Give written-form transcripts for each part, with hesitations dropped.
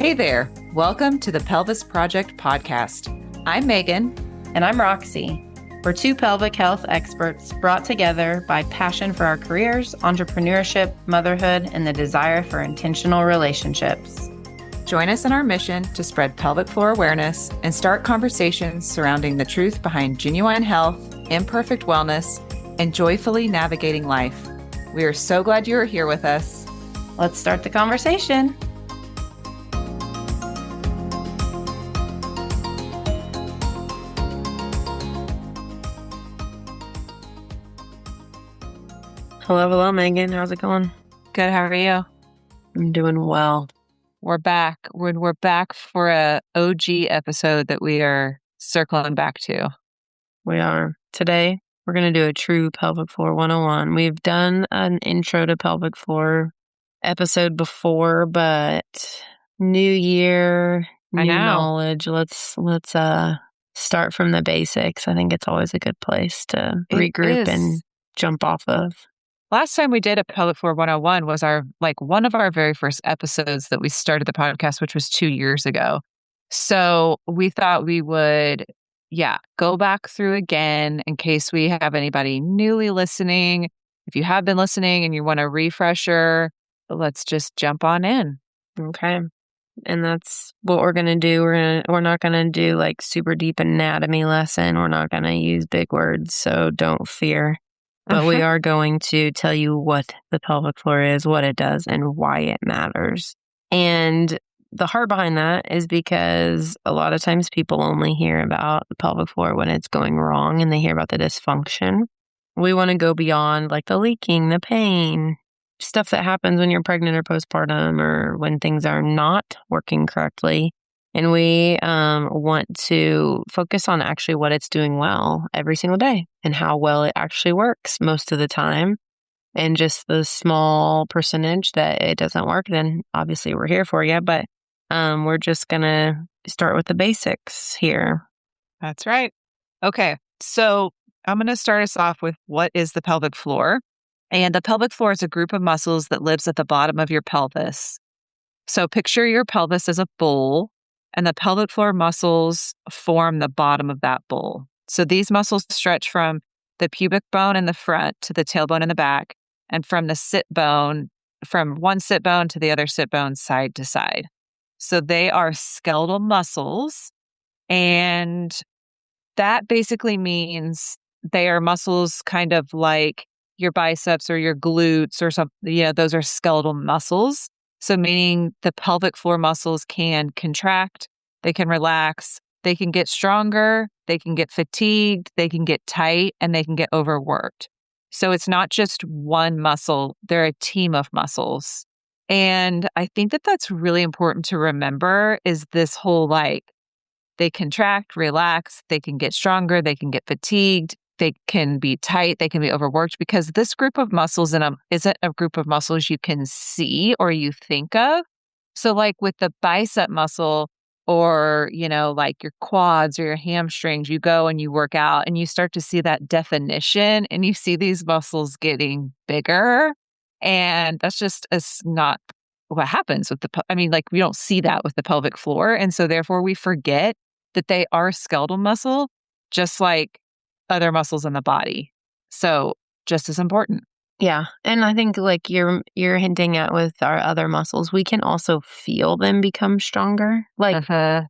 Hey there. Welcome to the Pelvis Project podcast. I'm Megan. And I'm Roxy. We're two pelvic health experts brought together by passion for our careers, entrepreneurship, motherhood, and the desire for intentional relationships. Join us in our mission to spread pelvic floor awareness and start conversations surrounding the truth behind genuine health, imperfect wellness, and joyfully navigating life. We are so glad you are here with us. Let's start the conversation. Hello, Megan. How's it going? Good. How are you? I'm doing well. We're back. We're back for a OG episode that we are circling back to. We are. Today, we're going to do a true pelvic floor 101. We've done an intro to pelvic floor episode before, but new year, new knowledge. Let's start from the basics. I think it's always a good place to regroup and jump off of. Last time we did a Pelvic Floor 101 was one of our very first episodes that we started the podcast, which was 2 years ago. So we thought we would, go back through again in case we have anybody newly listening. If you have been listening and you want a refresher, let's just jump on in. Okay. And that's what we're going to do. We're not going to do like super deep anatomy lesson. We're not going to use big words. So don't fear. But we are going to tell you what the pelvic floor is, what it does, and why it matters. And the heart behind that is because a lot of times people only hear about the pelvic floor when it's going wrong and they hear about the dysfunction. We want to go beyond like the leaking, the pain, stuff that happens when you're pregnant or postpartum or when things are not working correctly. And we want to focus on actually what it's doing well every single day and how well it actually works most of the time. And just the small percentage that it doesn't work, then obviously we're here for you. But we're just going to start with the basics here. That's right. Okay. So I'm going to start us off with what is the pelvic floor? And the pelvic floor is a group of muscles that lives at the bottom of your pelvis. So picture your pelvis as a bowl. And the pelvic floor muscles form the bottom of that bowl. So these muscles stretch from the pubic bone in the front to the tailbone in the back, and from the sit bone, from one sit bone to the other sit bone, side to side. So they are skeletal muscles, and that basically means they are muscles kind of like your biceps or your glutes or something. Those are skeletal muscles. So meaning the pelvic floor muscles can contract, they can relax, they can get stronger, they can get fatigued, they can get tight, and they can get overworked. So it's not just one muscle, they're a team of muscles. And I think that that's really important to remember is this whole they contract, relax, they can get stronger, they can get fatigued, they can be tight, they can be overworked, because this group of muscles isn't a group of muscles you can see or you think of. So with the bicep muscle or, your quads or your hamstrings, you go and you work out and you start to see that definition and you see these muscles getting bigger. And that's not what happens with we don't see that with the pelvic floor. And so therefore we forget that they are skeletal muscle, just like other muscles in the body. So just as important. Yeah. And I think you're hinting at with our other muscles, we can also feel them become stronger.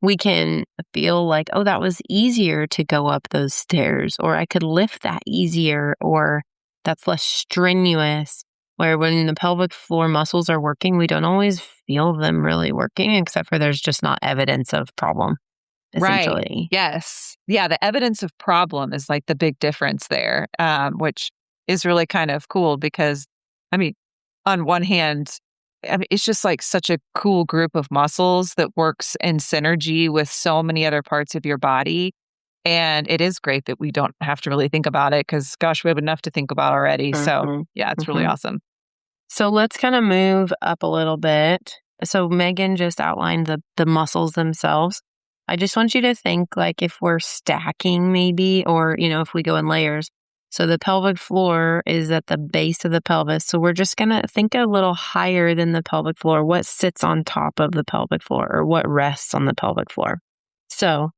We can feel that was easier to go up those stairs, or I could lift that easier, or that's less strenuous. Where when the pelvic floor muscles are working, we don't always feel them really working, except for there's just not evidence of problem. Essentially. Right. Yes. Yeah. The evidence of problem is the big difference there, which is really kind of cool because, on one hand, it's just such a cool group of muscles that works in synergy with so many other parts of your body. And it is great that we don't have to really think about it because, gosh, we have enough to think about already. Mm-hmm. So yeah, it's really awesome. So let's kind of move up a little bit. So Megan just outlined the muscles themselves. I just want you to think if we're stacking maybe, or, if we go in layers, So the pelvic floor is at the base of the pelvis. So we're just going to think a little higher than the pelvic floor. What sits on top of the pelvic floor, or what rests on the pelvic floor? So,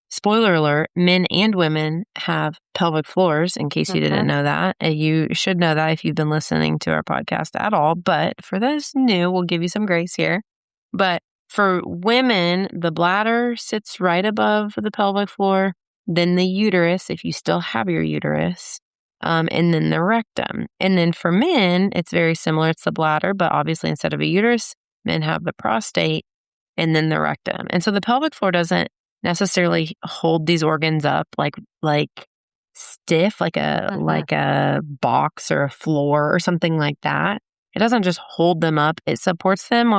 spoiler alert, men and women have pelvic floors, in case you didn't know that. You should know that if you've been listening to our podcast at all. But for those new, we'll give you some grace here. But for women, the bladder sits right above the pelvic floor, then the uterus, if you still have your uterus, and then the rectum. And then for men, it's very similar. It's the bladder, but obviously instead of a uterus, men have the prostate and then the rectum. And so the pelvic floor doesn't necessarily hold these organs up like stiff, like a box or a floor or something like that. It doesn't just hold them up. It supports them,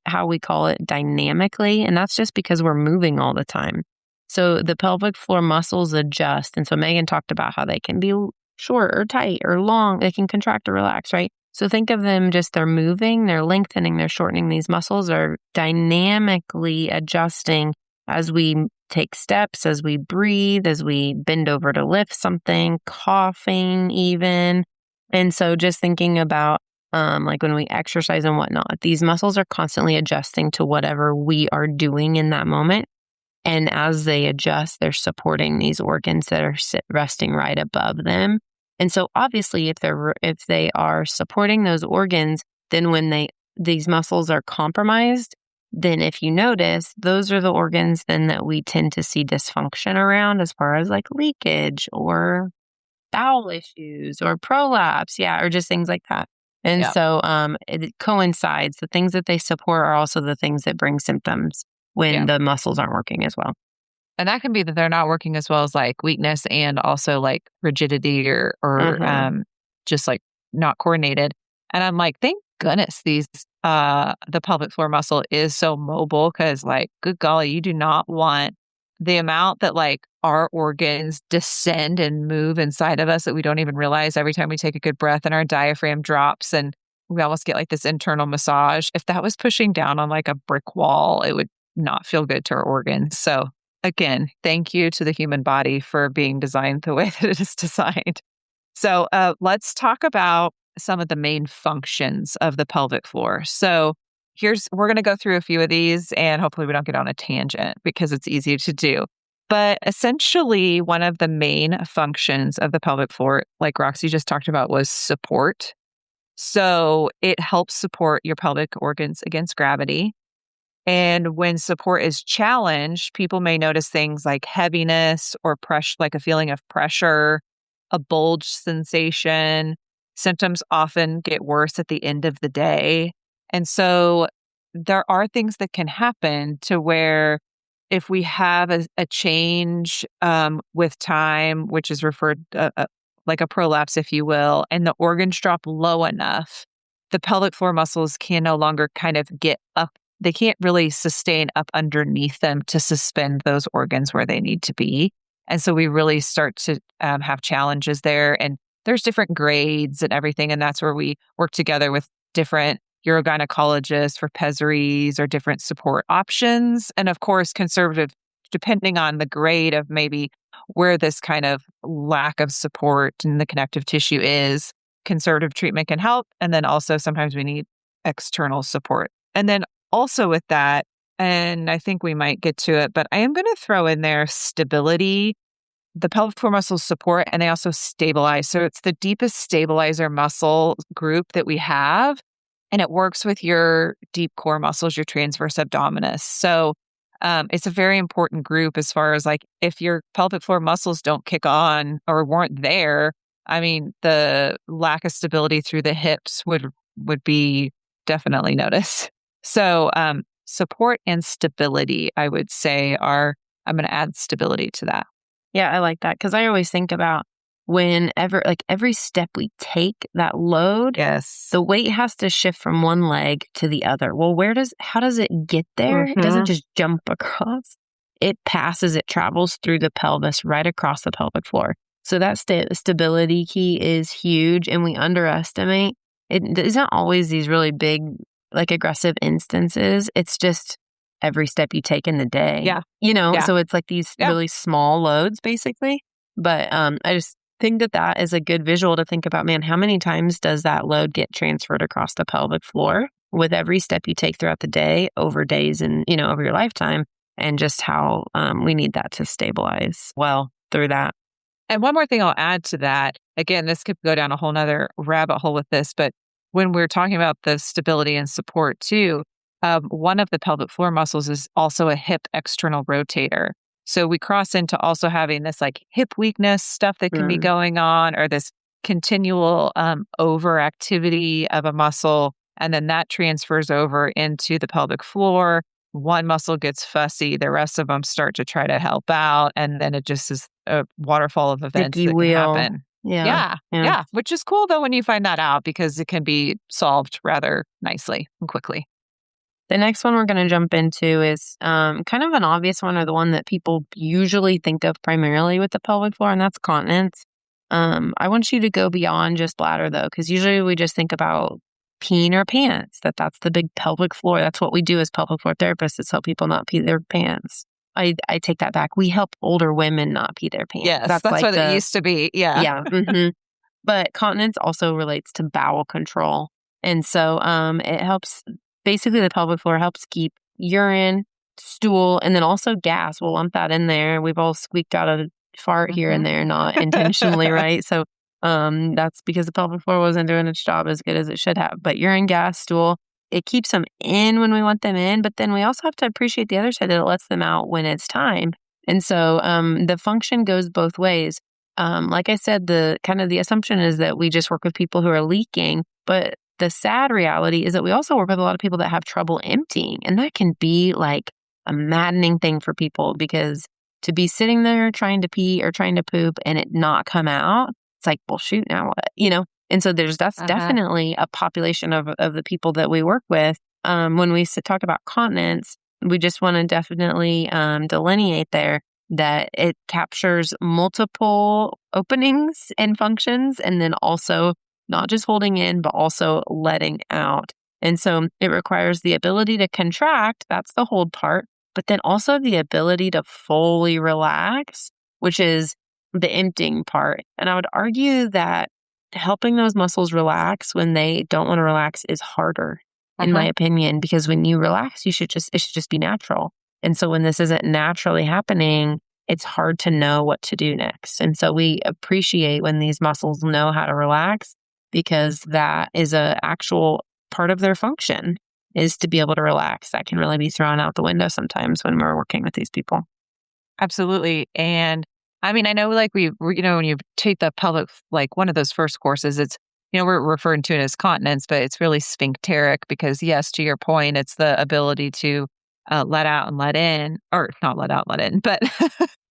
how we call it, dynamically. And that's just because we're moving all the time. So the pelvic floor muscles adjust. And so Megan talked about how they can be short or tight or long. They can contract or relax, right? So think of them just, they're moving, they're lengthening, they're shortening. These muscles are dynamically adjusting as we take steps, as we breathe, as we bend over to lift something, coughing even. And so just thinking about like when we exercise and whatnot, these muscles are constantly adjusting to whatever we are doing in that moment. And as they adjust, they're supporting these organs that are resting right above them. And so obviously if they are supporting those organs, then when these muscles are compromised, then if you notice, those are the organs then that we tend to see dysfunction around, as far as like leakage or bowel issues or prolapse, or just things like that. And so it coincides. The things that they support are also the things that bring symptoms when the muscles aren't working as well. And that can be that they're not working as well as like weakness and also like rigidity or just like not coordinated. And I'm like, thank goodness the pelvic floor muscle is so mobile, because like, good golly, you do not want the amount that like our organs descend and move inside of us that we don't even realize every time we take a good breath and our diaphragm drops and we almost get like this internal massage. If that was pushing down on like a brick wall, it would not feel good to our organs. So again, thank you to the human body for being designed the way that it is designed. So let's talk about some of the main functions of the pelvic floor. So we're going to go through a few of these, and hopefully we don't get on a tangent because it's easy to do. But essentially, one of the main functions of the pelvic floor, like Roxy just talked about, was support. So it helps support your pelvic organs against gravity. And when support is challenged, people may notice things like heaviness or pressure, like a feeling of pressure, a bulge sensation. Symptoms often get worse at the end of the day. And so there are things that can happen to where if we have a change with time, which is referred like a prolapse, if you will, and the organs drop low enough, the pelvic floor muscles can no longer kind of get up. They can't really sustain up underneath them to suspend those organs where they need to be. And so we really start to have challenges there. And there's different grades and everything. And that's where we work together with different urogynecologists for pessaries or different support options. And of course, conservative, depending on the grade of maybe where this kind of lack of support in the connective tissue is, conservative treatment can help. And then also sometimes we need external support. And then also with that, and I think we might get to it, but I am going to throw in there stability. The pelvic floor muscles support, and they also stabilize. So it's the deepest stabilizer muscle group that we have, and it works with your deep core muscles, your transverse abdominis. So it's a very important group as far as like if your pelvic floor muscles don't kick on or weren't there, I mean, the lack of stability through the hips would be definitely noticed. So support and stability, I would say, I'm going to add stability to that. Yeah, I like that, because I always think about like every step we take, that load, Yes, the weight has to shift from one leg to the other. Well, how does it get there? It doesn't just jump across. It travels through the pelvis, right across the pelvic floor. So that stability key is huge, and we underestimate. It isn't always these really big, like aggressive instances. It's just every step you take in the day. Yeah. So it's like these really small loads basically. But I just think that that is a good visual to think about, man, how many times does that load get transferred across the pelvic floor with every step you take throughout the day, over days and, over your lifetime, and just how we need that to stabilize well through that. And one more thing I'll add to that, again, this could go down a whole nother rabbit hole with this, but when we're talking about the stability and support too, one of the pelvic floor muscles is also a hip external rotator. So we cross into also having this like hip weakness stuff that can be Mm. going on, or this continual overactivity of a muscle. And then that transfers over into the pelvic floor. One muscle gets fussy, the rest of them start to try to help out. And then it just is a waterfall of events Sticky that can wheel. happen. Yeah. Yeah. Yeah. Yeah. Which is cool though when you find that out because it can be solved rather nicely and quickly. The next one we're going to jump into is kind of an obvious one, or the one that people usually think of primarily with the pelvic floor, and that's continence. I want you to go beyond just bladder, though, because usually we just think about peeing our pants, that's the big pelvic floor. That's what we do as pelvic floor therapists, is help people not pee their pants. I take that back. We help older women not pee their pants. Yes. That's That's like what it used to be. Yeah. yeah. But continence also relates to bowel control. And so it helps, basically, the pelvic floor helps keep urine, stool, and then also gas. We'll lump that in there. We've all squeaked out a fart here Mhm. and there, not intentionally, right? So that's because the pelvic floor wasn't doing its job as good as it should have. But urine, gas, stool, it keeps them in when we want them in. But then we also have to appreciate the other side, that it lets them out when it's time. And so the function goes both ways. Like I said, the assumption is that we just work with people who are leaking, but the sad reality is that we also work with a lot of people that have trouble emptying, and that can be like a maddening thing for people, because to be sitting there trying to pee or trying to poop and it not come out, it's like, well, shoot, now what? And so that's Uh-huh. definitely a population of the people that we work with. When we talk about continence, we just want to definitely delineate there that it captures multiple openings and functions, and then also not just holding in, but also letting out. And so it requires the ability to contract, that's the hold part, but then also the ability to fully relax, which is the emptying part. And I would argue that helping those muscles relax when they don't want to relax is harder, in my Uh-huh. opinion, because when you relax, it should just be natural. And so when this isn't naturally happening, it's hard to know what to do next. And so we appreciate when these muscles know how to relax, because that is a actual part of their function, is to be able to relax. That can really be thrown out the window sometimes when we're working with these people. Absolutely. And I mean, I know like when you take the pelvic, like one of those first courses, it's, we're referring to it as continence, but it's really sphincteric because, yes, to your point, it's the ability to let out and let in, or not let out, let in, but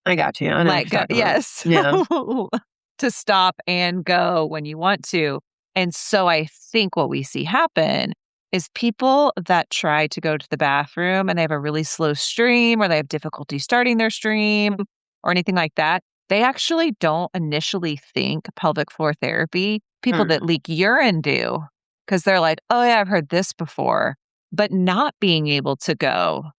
I got you. I know what let you're go. talking about. Yes. Yeah. To stop and go when you want to. And so I think what we see happen is people that try to go to the bathroom and they have a really slow stream, or they have difficulty starting their stream or anything like that. They actually don't initially think pelvic floor therapy. People that Mm. leak urine do, because they're like, oh, yeah, I've heard this before. But not being able to go,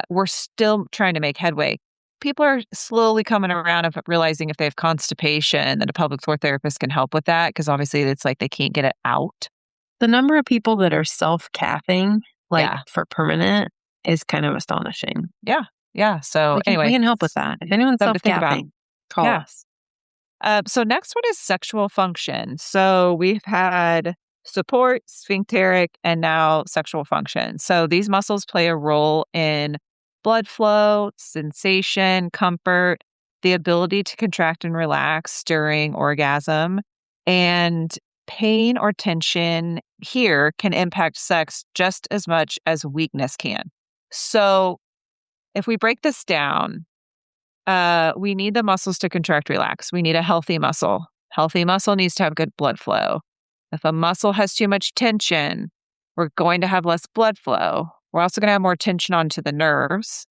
we're still trying to make headway. People are slowly coming around of realizing if they have constipation, that a pelvic floor therapist can help with that, because obviously it's like they can't get it out. The number of people that are self-cathing, like Yeah. for permanent, is kind of astonishing. Yeah. Yeah. So We anyway, can help with that. If anyone's something to think about. self-cathing, call Yeah. us. So next one is sexual function. So we've had support, sphincteric, and now sexual function. So these muscles play a role in blood flow, sensation, comfort, the ability to contract and relax during orgasm, and pain or tension here can impact sex just as much as weakness can. So if we break this down, we need the muscles to contract, relax. We need a healthy muscle. Healthy muscle needs to have good blood flow. If a muscle has too much tension, we're going to have less blood flow. We're also going to have more tension onto the nerves,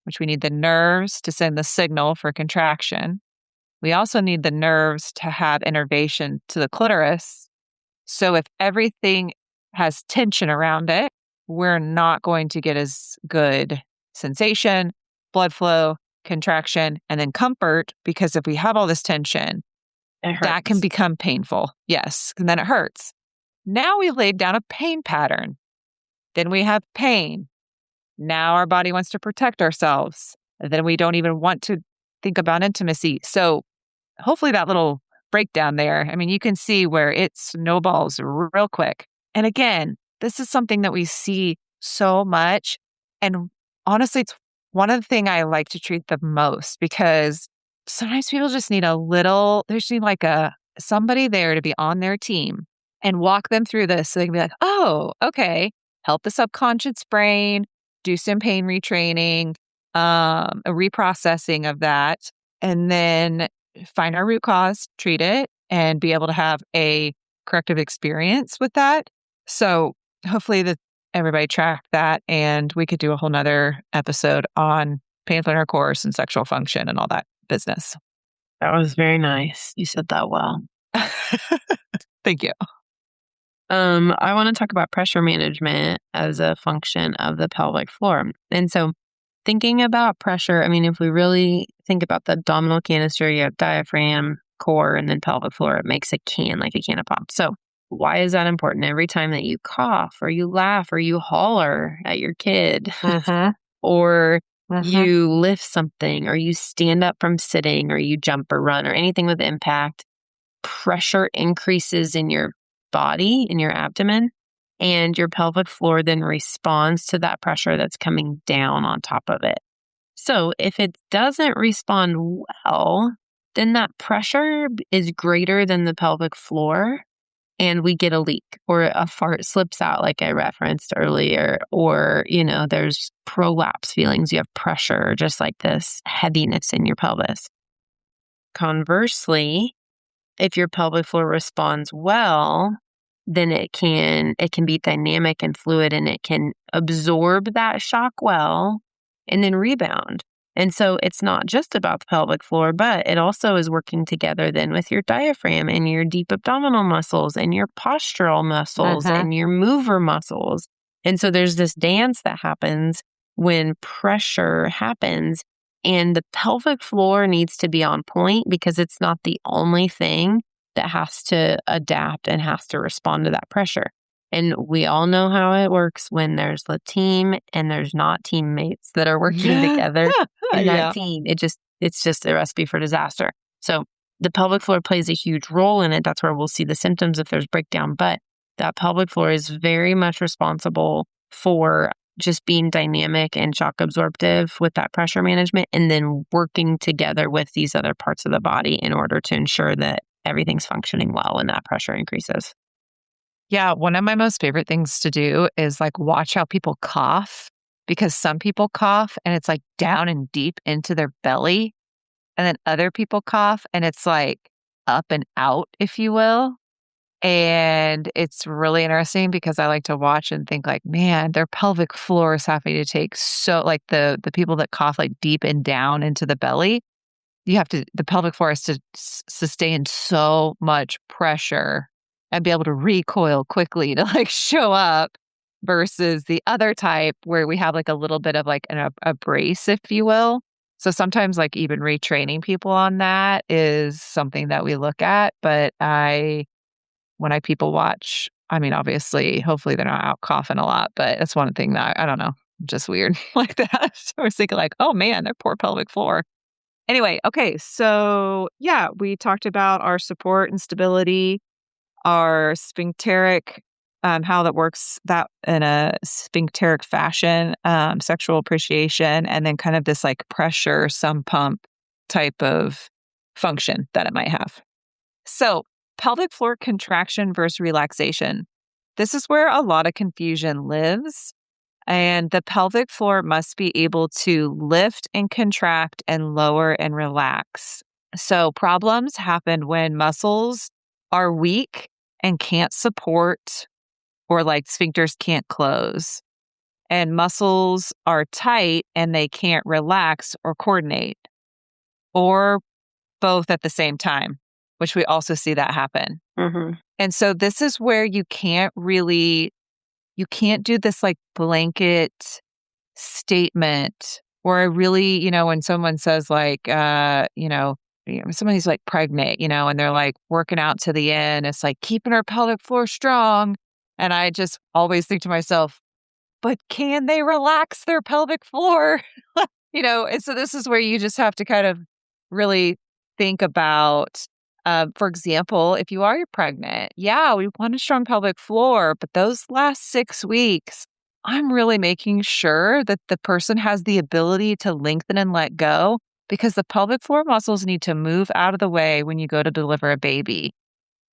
which we need the nerves to send the signal for contraction. We also need the nerves to have innervation to the clitoris. So if everything has tension around it, we're not going to get as good sensation, blood flow, contraction, and then comfort, because if we have all this tension, It That can hurts. become painful. Yes. And then it hurts. Now we laid down a pain pattern. Then we have pain. Now our body wants to protect ourselves. And then we don't even want to think about intimacy. So hopefully that little breakdown there, I mean, you can see where it snowballs real quick. And again, this is something that we see so much. And honestly, it's one of the things I like to treat the most because sometimes people just need they just need like somebody there to be on their team and walk them through this so they can be like, oh, okay, help the subconscious brain, do some pain retraining, a reprocessing of that, and then find our root cause, treat it, and be able to have a corrective experience with that. So hopefully that everybody tracked that, and we could do a whole nother episode on painful intercourse and sexual function and all that business. That was very nice. You said that well. Thank you. I want to talk about pressure management as a function of the pelvic floor. And so thinking about pressure, I mean, if we really think about the abdominal canister, you have diaphragm, core, and then pelvic floor, it makes a can, like a can of pop. So why is that important? Every time that you cough or you laugh or you holler at your kid Mm-hmm. or Mm-hmm. you lift something or you stand up from sitting or you jump or run or anything with impact, pressure increases in your body, in your abdomen, and your pelvic floor then responds to that pressure that's coming down on top of it. So if it doesn't respond well, then that pressure is greater than the pelvic floor and we get a leak or a fart slips out like I referenced earlier, or, there's prolapse feelings. You have pressure, just like this heaviness in your pelvis. Conversely, if your pelvic floor responds well, then it can be dynamic and fluid and it can absorb that shock well and then rebound. And so it's not just about the pelvic floor, but it also is working together then with your diaphragm and your deep abdominal muscles and your postural muscles Mm-hmm. and your mover muscles. And so there's this dance that happens when pressure happens, and the pelvic floor needs to be on point because it's not the only thing that has to adapt and has to respond to that pressure. And we all know how it works when there's a team and there's not teammates that are working together in that Yeah. team. It's just a recipe for disaster. So the pelvic floor plays a huge role in it. That's where we'll see the symptoms if there's breakdown. But that pelvic floor is very much responsible for just being dynamic and shock absorptive with that pressure management and then working together with these other parts of the body in order to ensure that everything's functioning well when that pressure increases. Yeah, one of my most favorite things to do is like watch how people cough because some people cough and it's like down and deep into their belly. And then other people cough and it's like up and out, if you will. And it's really interesting because I like to watch and think like, man, their pelvic floor is having to take so like the people that cough like deep and down into the belly, the pelvic floor has to sustain so much pressure and be able to recoil quickly to like show up versus the other type where we have like a little bit of like a brace, if you will. So sometimes like even retraining people on that is something that we look at. But when I people watch, I mean, obviously, hopefully they're not out coughing a lot, but that's one thing that I don't know, just weird like that. So I was thinking like, oh man, their poor pelvic floor. Anyway, okay, so yeah, we talked about our support and stability, our sphincteric, how that works that in a sphincteric fashion, sexual appreciation, and then kind of this like pressure, some pump type of function that it might have. So, pelvic floor contraction versus relaxation. This is where a lot of confusion lives. And the pelvic floor must be able to lift and contract and lower and relax. So, problems happen when muscles are weak and can't support, or like sphincters can't close, and muscles are tight and they can't relax or coordinate, or both at the same time, which we also see that happen. Mm-hmm. And so, this is where you can't do this like blanket statement where I really, when someone says like, someone who's like pregnant, and they're like working out to the end. It's like keeping her pelvic floor strong. And I just always think to myself, but can they relax their pelvic floor? And so this is where you just have to kind of really think about, for example, if you're pregnant, yeah, we want a strong pelvic floor, but those last 6 weeks, I'm really making sure that the person has the ability to lengthen and let go because the pelvic floor muscles need to move out of the way when you go to deliver a baby.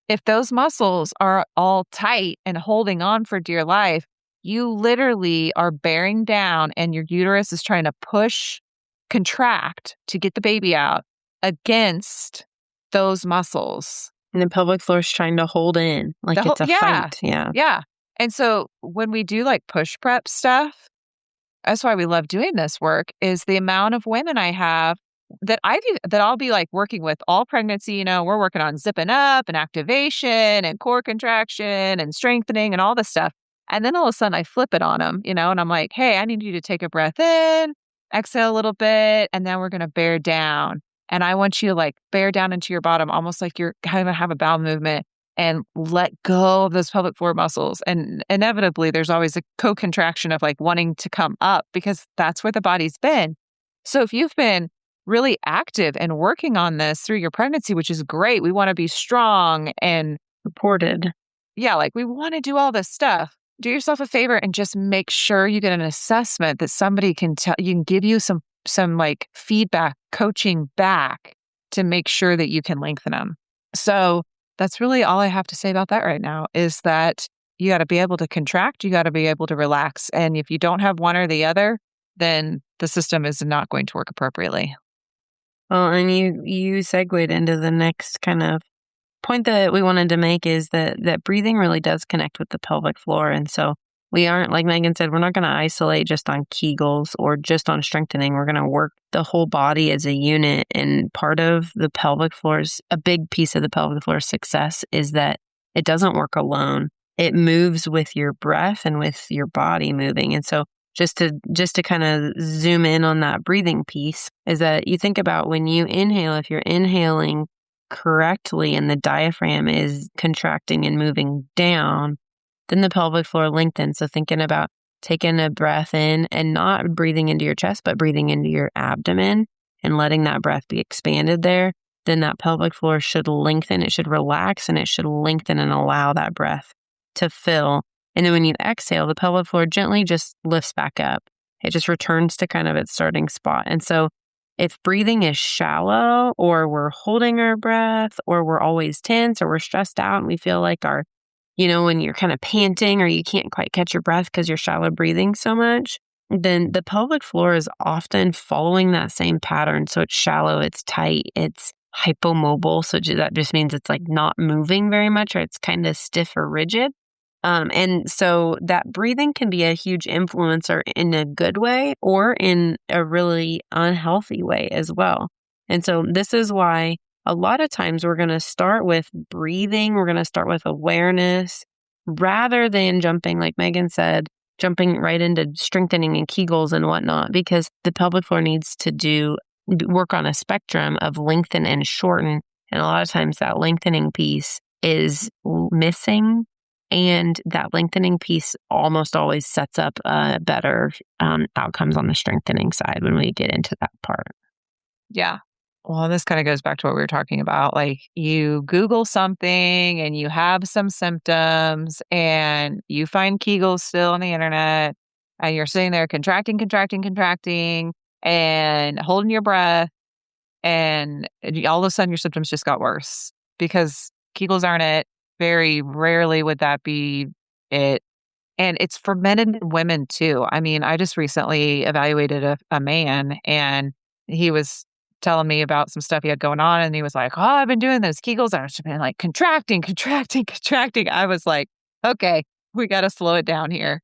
If those muscles are all tight and holding on for dear life, you literally are bearing down and your uterus is trying to push, contract to get the baby out against those muscles. And the pelvic floor is trying to hold in like it's a Yeah. fight. Yeah. Yeah. And so when we do like push prep stuff, that's why we love doing this work is the amount of women I have that I'll be like working with all pregnancy, we're working on zipping up and activation and core contraction and strengthening and all this stuff. And then all of a sudden I flip it on them, and I'm like, hey, I need you to take a breath in, exhale a little bit, and then we're going to bear down. And I want you to like bear down into your bottom, almost like you're kind of have a bowel movement and let go of those pelvic floor muscles. And inevitably, there's always a co-contraction of like wanting to come up because that's where the body's been. So if you've been really active and working on this through your pregnancy, which is great, we want to be strong and Reported. yeah, like we want to do all this stuff. Do yourself a favor and just make sure you get an assessment that somebody can tell you can give you some like feedback, coaching back to make sure that you can lengthen them. So that's really all I have to say about that right now is that you got to be able to contract, you got to be able to relax. And if you don't have one or the other, then the system is not going to work appropriately. Well, and you segued into the next kind of point that we wanted to make is that breathing really does connect with the pelvic floor. And so we aren't, like Megan said, we're not going to isolate just on kegels or just on strengthening. We're going to work the whole body as a unit. And part of the pelvic floor's, a big piece of the pelvic floor's success is that it doesn't work alone. It moves with your breath and with your body moving. And so just to kind of zoom in on that breathing piece is that you think about when you inhale, if you're inhaling correctly and the diaphragm is contracting and moving down, then the pelvic floor lengthens. So thinking about taking a breath in and not breathing into your chest, but breathing into your abdomen and letting that breath be expanded there, then that pelvic floor should lengthen, it should relax, and it should lengthen and allow that breath to fill. And then when you exhale, the pelvic floor gently just lifts back up. It just returns to kind of its starting spot. And so if breathing is shallow or we're holding our breath or we're always tense or we're stressed out and we feel like when you're kind of panting or you can't quite catch your breath because you're shallow breathing so much, then the pelvic floor is often following that same pattern. So it's shallow, it's tight, it's hypomobile. So that just means it's like not moving very much or it's kind of stiff or rigid. And so that breathing can be a huge influencer in a good way or in a really unhealthy way as well. And so this is why a lot of times we're going to start with breathing. We're going to start with awareness rather than jumping, like Megan said, jumping right into strengthening and kegels and whatnot, because the pelvic floor needs to work on a spectrum of lengthen and shorten. And a lot of times that lengthening piece is missing. And that lengthening piece almost always sets up better outcomes on the strengthening side when we get into that part. Yeah. Well, this kind of goes back to what we were talking about. Like you Google something and you have some symptoms and you find Kegels still on the internet and you're sitting there contracting, contracting, contracting and holding your breath. And all of a sudden your symptoms just got worse because Kegels aren't it. Very rarely would that be it. And it's for men and women too. I mean, I just recently evaluated a man and he was telling me about some stuff he had going on. And he was like, oh, I've been doing those Kegels. I've just been like contracting, contracting, contracting. I was like, okay, we got to slow it down here.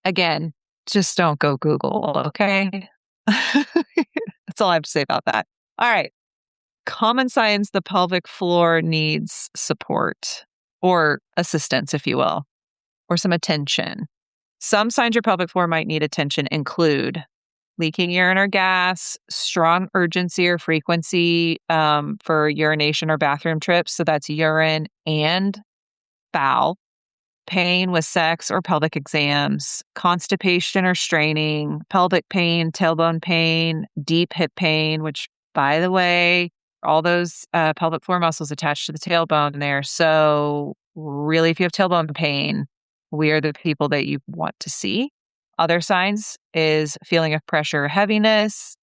Again, just don't go Google, okay? That's all I have to say about that. All right. Common signs the pelvic floor needs support or assistance, if you will, or some attention. Some signs your pelvic floor might need attention include leaking urine or gas, strong urgency or frequency for urination or bathroom trips. So that's urine and bowel, pain with sex or pelvic exams, constipation or straining, pelvic pain, tailbone pain, deep hip pain, which, by the way, all those pelvic floor muscles attached to the tailbone there. So, really, if you have tailbone pain, we are the people that you want to see. Other signs is feeling of pressure, or heaviness,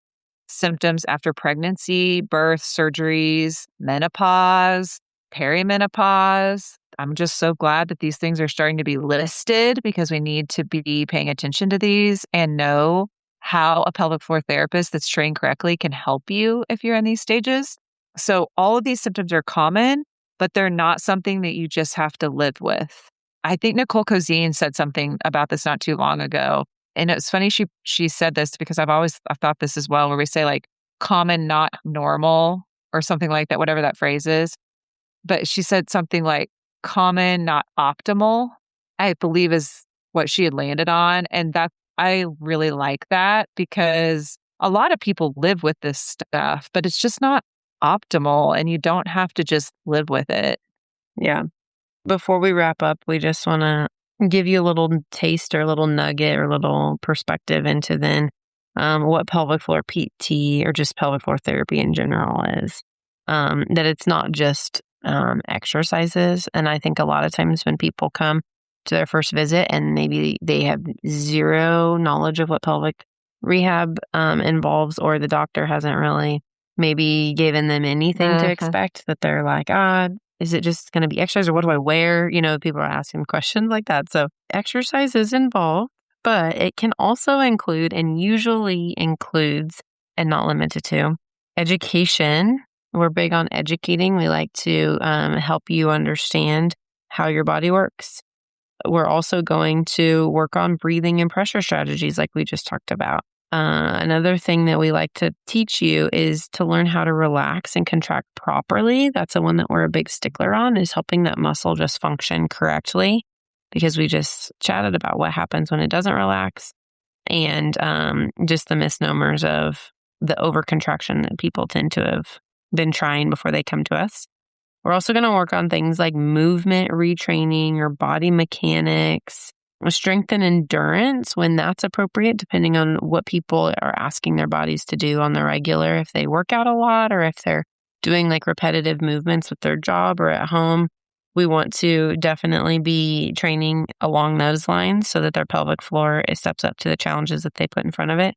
symptoms after pregnancy, birth, surgeries, menopause, perimenopause. I'm just so glad that these things are starting to be listed because we need to be paying attention to these and know how a pelvic floor therapist that's trained correctly can help you if you're in these stages. So, all of these symptoms are common, but they're not something that you just have to live with. I think Nicole Cozine said something about this not too long ago. And it's funny she said this because I've thought this as well, where we say like common, not normal, or something like that, whatever that phrase is. But she said something like common, not optimal, I believe is what she had landed on. And that I really like that because a lot of people live with this stuff, but it's just not optimal and you don't have to just live with it. Yeah. Before we wrap up, we just want to give you a little taste or a little nugget or a little perspective into then what pelvic floor PT or just pelvic floor therapy in general is. That it's not just exercises. And I think a lot of times when people come to their first visit and maybe they have zero knowledge of what pelvic rehab involves, or the doctor hasn't really maybe given them anything to Mhm. expect, that they're like, is it just going to be exercise or what do I wear? People are asking questions like that. So exercise is involved, but it can also include and usually includes and not limited to education. We're big on educating. We like to help you understand how your body works. We're also going to work on breathing and pressure strategies like we just talked about. Another thing that we like to teach you is to learn how to relax and contract properly. That's the one that we're a big stickler on, is helping that muscle just function correctly, because we just chatted about what happens when it doesn't relax, and just the misnomers of the overcontraction that people tend to have been trying before they come to us. We're also going to work on things like movement retraining or body mechanics, strength and endurance when that's appropriate, depending on what people are asking their bodies to do on the regular. If they work out a lot or if they're doing like repetitive movements with their job or at home, we want to definitely be training along those lines so that their pelvic floor steps up to the challenges that they put in front of it.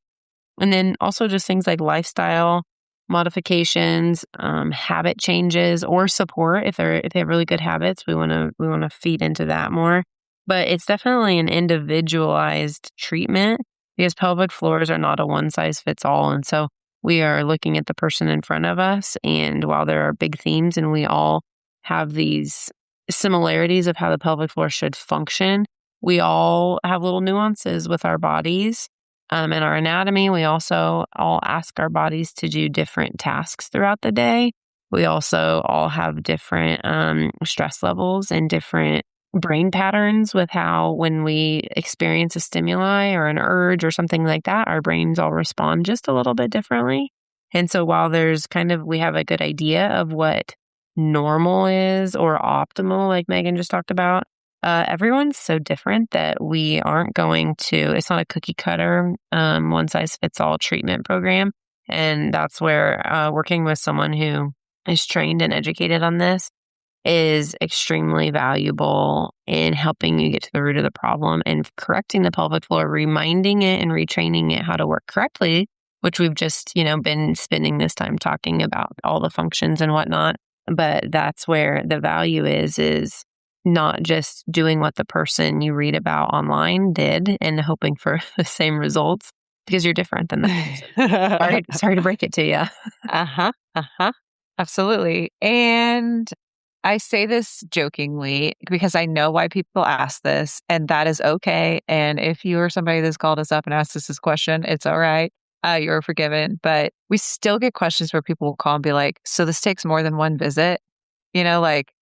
And then also just things like lifestyle modifications, habit changes, or support. If they have really good habits, we want to feed into that more. But it's definitely an individualized treatment because pelvic floors are not a one size fits all. And so we are looking at the person in front of us. And while there are big themes and we all have these similarities of how the pelvic floor should function, we all have little nuances with our bodies and our anatomy. We also all ask our bodies to do different tasks throughout the day. We also all have different stress levels and different brain patterns with how, when we experience a stimuli or an urge or something like that, our brains all respond just a little bit differently. And so while we have a good idea of what normal is or optimal, like Megan just talked about, everyone's so different that we aren't going to, it's not a cookie cutter, one size fits all treatment program. And that's where working with someone who is trained and educated on this is extremely valuable in helping you get to the root of the problem and correcting the pelvic floor, reminding it and retraining it how to work correctly, which we've just, been spending this time talking about all the functions and whatnot. But that's where the value is not just doing what the person you read about online did and hoping for the same results, because you're different than that. Sorry to break it to you. Uh-huh. Uh-huh. Absolutely. And I say this jokingly because I know why people ask this, and that is okay. And if you are somebody that's called us up and asked us this question, it's all right. You're forgiven. But we still get questions where people will call and be like, so this takes more than one visit? Like,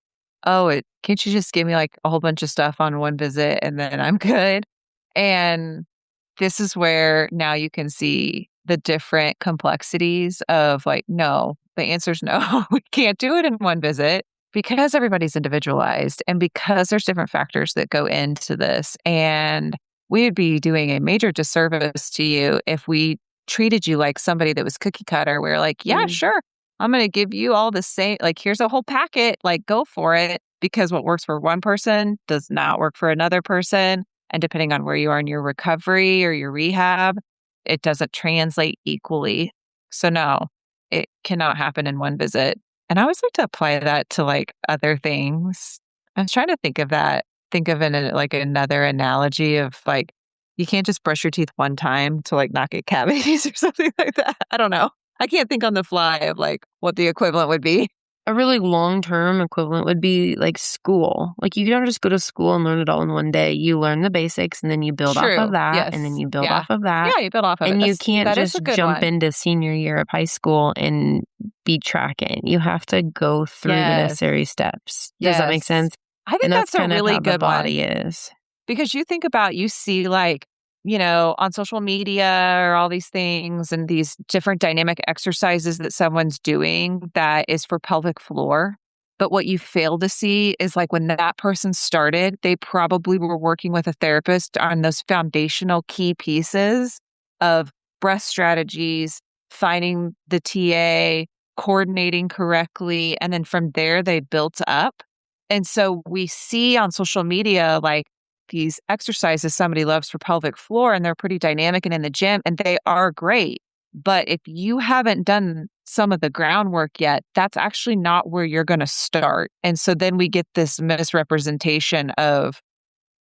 oh, can't you just give me like a whole bunch of stuff on one visit and then I'm good? And this is where now you can see the different complexities of like, no, the answer is no, we can't do it in one visit because everybody's individualized and because there's different factors that go into this. And we would be doing a major disservice to you if we treated you like somebody that was cookie cutter. We're like, yeah, Mm. sure. I'm going to give you all the same, like, here's a whole packet, like, go for it. Because what works for one person does not work for another person. And depending on where you are in your recovery or your rehab, it doesn't translate equally. So, no, it cannot happen in one visit. And I always like to apply that to like other things. I was trying to think of that, think of it in like another analogy of like, you can't just brush your teeth one time to like not get cavities or something like that. I don't know. I can't think on the fly of like what the equivalent would be. A really long-term equivalent would be like school. Like you don't just go to school and learn it all in one day. You learn the basics and then you build off of True. that and then Yes. you build Yeah. off of that. Yeah, you build off of it. And you can't That is a just good jump one. into senior year of high school and be tracking. You have to go through the Yes. necessary steps. Does that make Yes. sense? I think And that's that's a kind of really how the good one. body is. Because you think about, you see like, on social media or all these things and these different dynamic exercises that someone's doing that is for pelvic floor. But what you fail to see is like when that person started, they probably were working with a therapist on those foundational key pieces of breath strategies, finding the TA, coordinating correctly. And then from there, they built up. And so we see on social media, like, these exercises somebody loves for pelvic floor and they're pretty dynamic and in the gym and they are great. But if you haven't done some of the groundwork yet, that's actually not where you're going to start. And so then we get this misrepresentation of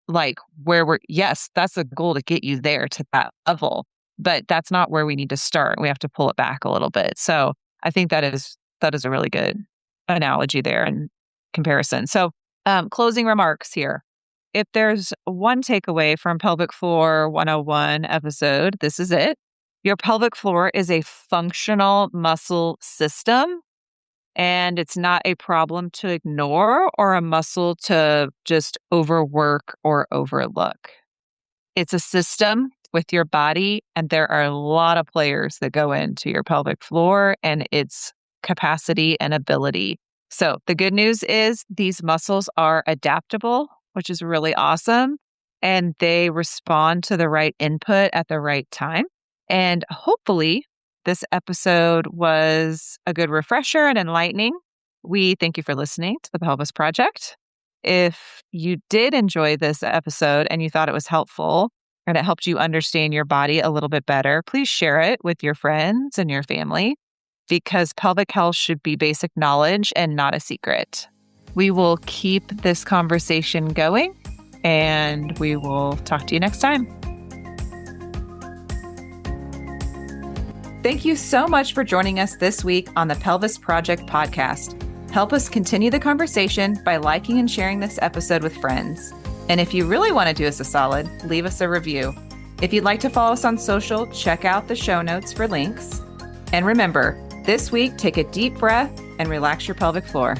like where yes, that's a goal to get you there to that level, but that's not where we need to start. We have to pull it back a little bit. So I think that is a really good analogy there and comparison. So closing remarks here. If there's one takeaway from Pelvic Floor 101 episode, this is it. Your pelvic floor is a functional muscle system, and it's not a problem to ignore or a muscle to just overwork or overlook. It's a system with your body, and there are a lot of players that go into your pelvic floor and its capacity and ability. So the good news is these muscles are adaptable, which is really awesome, and they respond to the right input at the right time. And hopefully, this episode was a good refresher and enlightening. We thank you for listening to the Pelvis Project. If you did enjoy this episode and you thought it was helpful and it helped you understand your body a little bit better, please share it with your friends and your family because pelvic health should be basic knowledge and not a secret. We will keep this conversation going and we will talk to you next time. Thank you so much for joining us this week on the Pelvis Project podcast. Help us continue the conversation by liking and sharing this episode with friends. And if you really want to do us a solid, leave us a review. If you'd like to follow us on social, check out the show notes for links. And remember, this week, take a deep breath and relax your pelvic floor.